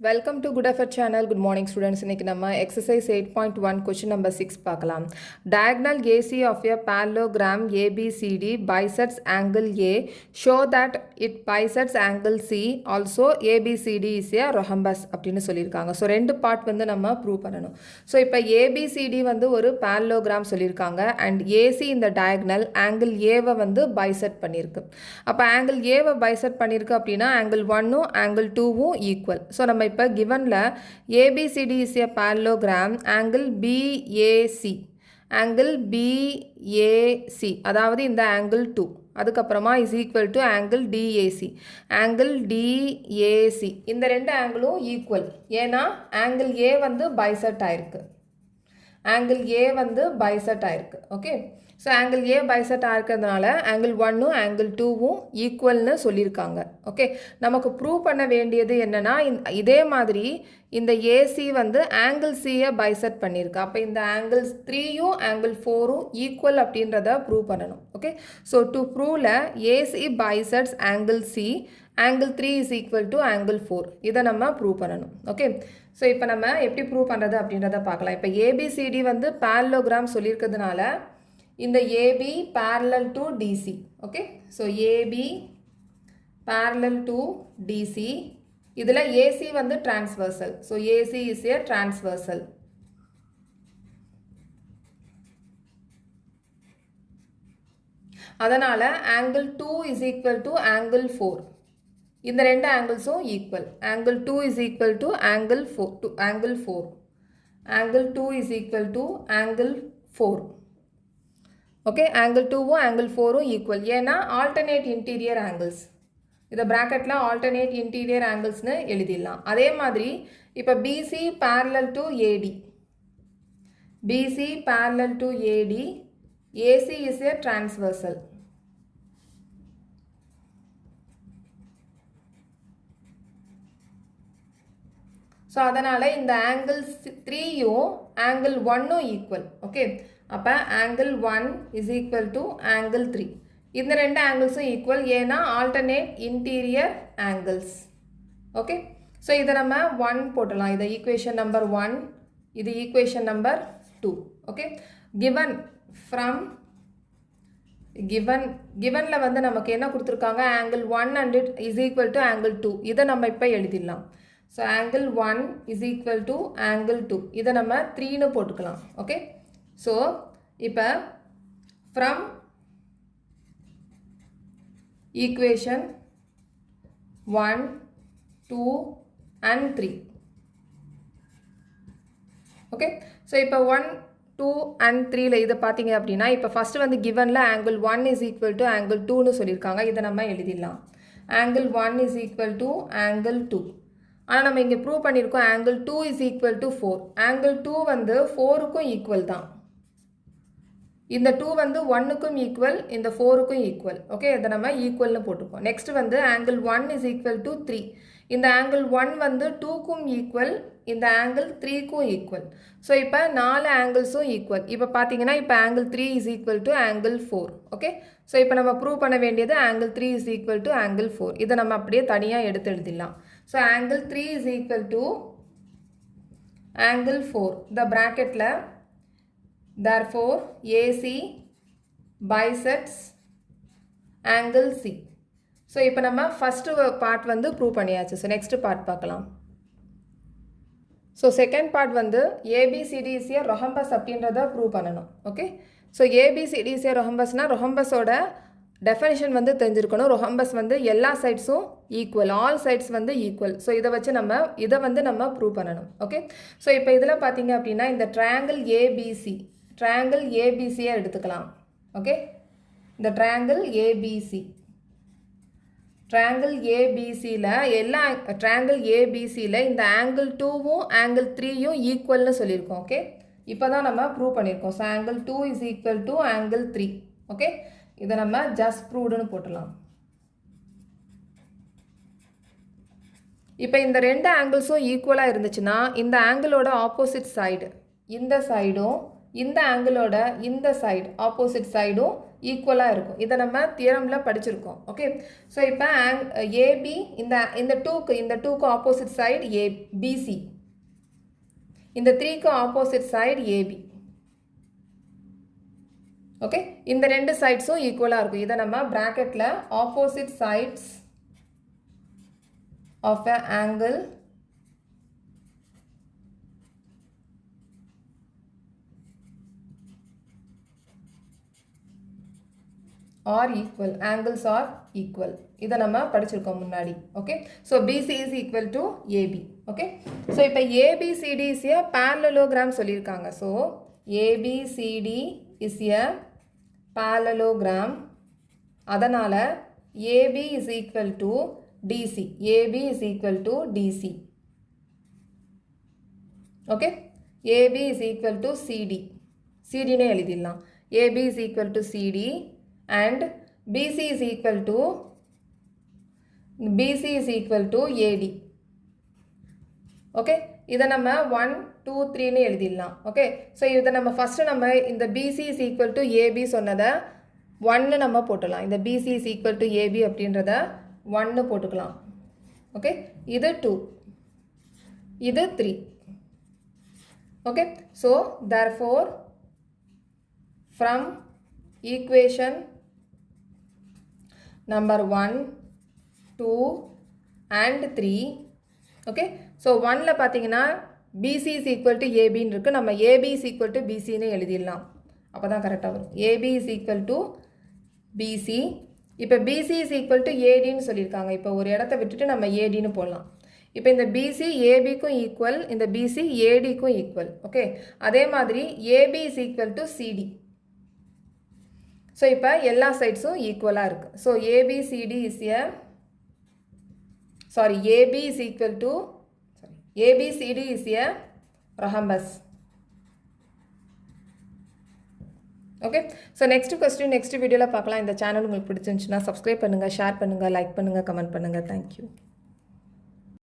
Welcome to Good Effort channel. Good morning students. இன்னைக்கு நம்ம exercise 8.1 question number 6 பார்க்கலாம். Diagonal AC of a parallelogram ABCD bisects angle A. Show that it bisects angle C. Also ABCD is a rhombus அப்படின்னு சொல்லியிருக்காங்க. So ரெண்டு part வந்து நம்ம prove பண்ணணும். So இப்போ ABCD வந்து ஒரு parallelogram சொல்லியிருக்காங்க அண்ட் AC இந்த diagonal angle Aவை வந்து bisect பண்ணியிருக்கு. அப்போ angle Aவை bisect பண்ணியிருக்கு அப்படின்னா angle 1ம் angle 2வும் ஈக்குவல். ஸோ நம்ம இப்போ givenல ABCD is a parallelogram angle BAC அதாவது இந்த angle 2 அதுக்கப்புறமா is equal to angle DAC இந்த ரெண்டு ஆங்கிளும் ஈக்குவல். ஏன்னா angle A வந்து பைசெக்ட் ஆயிருக்கு, angle A வந்து பைசெக்ட் ஆயிருக்கு. ஓகே, ஸோ ஆங்கிள் ஏ பைசெக்ட் ஆகிறதுனால ஆங்கிள் 1ம் ஆங்கிள் 2வும் ஈக்குவல்னு சொல்லியிருக்காங்க. ஓகே, நமக்கு ப்ரூவ் பண்ண வேண்டியது என்னென்னா இதே மாதிரி இந்த ஏசி வந்து ஆங்கிள் சியை பைசெக்ட் பண்ணியிருக்கு. அப்போ இந்த ஆங்கிள் 3யும் ஆங்கிள் 4ம் ஈக்குவல் அப்படின்றத ப்ரூவ் பண்ணணும். ஓகே, ஸோ டு ப்ரூவ்ல AC bisects angle C, angle 3 is equal to angle 4, இதை நம்ம ப்ரூவ் பண்ணணும். ஓகே, ஸோ இப்போ நம்ம எப்படி ப்ரூவ் பண்ணுறது அப்படின்றத பார்க்கலாம். இப்போ ஏபிசிடி வந்து parallelogram சொல்லியிருக்கிறதுனால இந்த AB parallel to DC. okay, so AB parallel to DC, இதில் AC வந்து transversal, so AC is a transversal. அதனால angle 2 is equal to angle 4. இந்த ரெண்டு ஆங்கிள்ஸும் equal. angle 2 is equal to angle 4 angle 2 is equal to angle 4. Okay, angle 2வும் angle 4ம் equal. ஏன்னா alternate interior angles, இதை ப்ராக்கெட்டில் ஆல்டர்னேட் இன்டீரியர் ஆங்கிள்ஸ்னு எழுதிடலாம். அதே மாதிரி இப்போ BC parallel to AD, BC parallel to AD, AC is a transversal. So அதனால் இந்த ஆங்கிள் 3யும் ஆங்கிள் 1ம் ஈக்குவல். ஓகே, அப்போ angle 1 is equal to angle 3, இந்த ரெண்டு ஆங்கிள்ஸும் ஈக்குவல். ஏன்னா alternate interior angles. Okay, so இதை நம்ம 1 போட்டலாம். இதை ஈக்குவேஷன் நம்பர் 1, இது ஈக்குவேஷன் நம்பர் 2. ஓகே, கிவனில் வந்து நமக்கு என்ன கொடுத்துருக்காங்க, angle 1 and it is equal to angle 2, இதை நம்ம இப்போ எழுதிடலாம். So angle 1 is equal to angle 2, இதை நம்ம 3ன்னு போட்டுக்கலாம். ஓகே, ஸோ இப்போ from equation 1, 2 and 3. Okay, so இப்போ 1, 2 and 3ல இதை பார்த்தீங்க அப்படின்னா இப்போ ஃபஸ்ட்டு வந்து கிவனில் angle 1 is equal to angle 2ன்னு சொல்லியிருக்காங்க. இதை நம்ம எழுதிடலாம். Angle 1 is equal to angle 2. ஆனால் நம்ம இங்கே ப்ரூவ் பண்ணியிருக்கோம் angle 2 is equal to 4. Angle 2 வந்து 4க்கும் ஈக்குவல் தான். இந்த 2 வந்து 1க்கும் ஈக்குவல், இந்த 4க்கும் ஈக்குவல். ஓகே, இதை நம்ம ஈக்குவல்னு போட்டுப்போம். நெக்ஸ்ட் வந்து ஆங்கிள் 1 இஸ் ஈக்குவல் டு 3. இந்த ஆங்கிள் 1 வந்து 2க்கும் ஈக்குவல், இந்த ஆங்கிள் 3க்கும் ஈக்குவல். ஸோ இப்போ 4 ஆங்கிள்ஸும் ஈக்குவல். இப்போ பார்த்தீங்கன்னா இப்போ angle 3 is equal to angle 4. Okay, so இப்போ நம்ம ப்ரூவ் பண்ண வேண்டியது angle 3 is equal to angle 4. இதை நம்ம அப்படியே தனியாக எடுத்து எழுதிடலாம். So angle 3 is equal to angle 4. இந்த ப்ராக்கெட்டில் therefore AC bisects angle C. So இப்போ நம்ம ஃபஸ்ட்டு பார்ட் வந்து ப்ரூவ் பண்ணியாச்சு. ஸோ நெக்ஸ்ட்டு பார்ட் பார்க்கலாம். ஸோ செகண்ட் பார்ட் வந்து ABCD is a rhombus அப்படின்றத ப்ரூவ் பண்ணணும். Okay, so ABCD is a rhombusனால் rhombusோட டெஃபினிஷன் வந்து தெரிஞ்சிருக்கணும். rhombus வந்து எல்லா சைட்ஸும் ஈக்குவல், ஆல் சைட்ஸ் வந்து ஈக்குவல். ஸோ இதை வச்சு இதை வந்து நம்ம ப்ரூவ் பண்ணணும். ஓகே, ஸோ இப்போ இதில் பார்த்தீங்க அப்படின்னா இந்த ட்ரையாங்கிள் ஏபிசியை எடுத்துக்கலாம். ஓகே, இந்த ட்ரையாங்கிள் ஏபிசியில் எல்லா ட்ரையாங்கிள் ஏபிசியில் இந்த ஆங்கிள் 2வும் ஆங்கிள் 3யும் ஈக்குவல்னு சொல்லியிருக்கோம். ஓகே, இப்போ தான் நம்ம ப்ரூவ் பண்ணியிருக்கோம். So angle 2 is equal to angle 3. Okay, இதை நம்ம ஜஸ்ட் ப்ரூவ்டுன்னு போட்டலாம். இப்போ இந்த ரெண்டு ஆங்கிள்ஸும் ஈக்குவலாக இருந்துச்சுன்னா இந்த ஆங்கிளோட ஆப்போசிட் சைடு, இந்த சைடும் இந்த ஆங்கிளோட இந்த சைடு ஆப்போசிட் சைடும் ஈக்குவலாக இருக்கும். இதை நம்ம தியரமில் படிச்சிருக்கோம். ஓகே, ஸோ இப்போ ஏபி இந்த டூக்கு ஆப்போசிட் சைடு பிசி, இந்த 3க்கு ஆப்போசிட் சைடு ஏபி. ஓகே, இந்த ரெண்டு சைட்ஸும் ஈக்குவலாக இருக்கும். இதை நம்ம ப்ராக்கெட்டில் opposite sides of a angle are equal, angles are equal. இதை நம்ம படிச்சிருக்கோம் முன்னாடி. Okay, so BC is equal to AB. Okay, so இப்போ ஏபிசிடி இஸ் எ parallelogram சொல்லியிருக்காங்க. So ABCD is a parallelogram. அதனால் AB is equal to DC, AB is equal to DC. Okay, AB is equal to CD, சிடினே எழுதிடலாம். AB is equal to CD and BC is equal to AD. Okay, இதை நம்ம 1 2 3ன்னு எழுதிடலாம். Okay, so இதை நம்ம first நம்ம இந்த BC is equal to AB சொன்னதை 1 நம்ம போட்டுடலாம். இந்த BC is equal to AB அப்படின்றத 1 போட்டுக்கலாம். ஓகே, இது 2, இது 3. Okay, so therefore from equation number 1 2 and 3. Okay, so 1ல பார்த்தீங்கன்னா BC is equal to ABன்னு இருக்குது. நம்ம AB is equal to BCன்னு எழுதிடலாம். அப்போ தான் கரெக்டாக வரும். AB is equal to BC. இப்போ BC is equal to ADன்னு சொல்லியிருக்காங்க. இப்போ ஒரு இடத்த விட்டுட்டு நம்ம ADன்னு போடலாம். இப்போ இந்த BC ABக்கும் ஈக்குவல், இந்த BC ADக்கும் ஈக்குவல். ஓகே, அதே மாதிரி AB is equal to CD. So இப்போ எல்லா சைட்ஸும் ஈக்குவலாக இருக்குது. So ABCD is AB is equal to ABCD is a rhombus. Okay, so next question next வீடியோவில் பார்க்கலாம். இந்த சேனல் உங்களுக்கு பிடிச்சிருந்துச்சுன்னா சப்ஸ்கிரைப் பண்ணுங்கள், ஷேர் பண்ணுங்கள், லைக் பண்ணுங்கள், கமெண்ட் பண்ணுங்கள். தேங்க்யூ.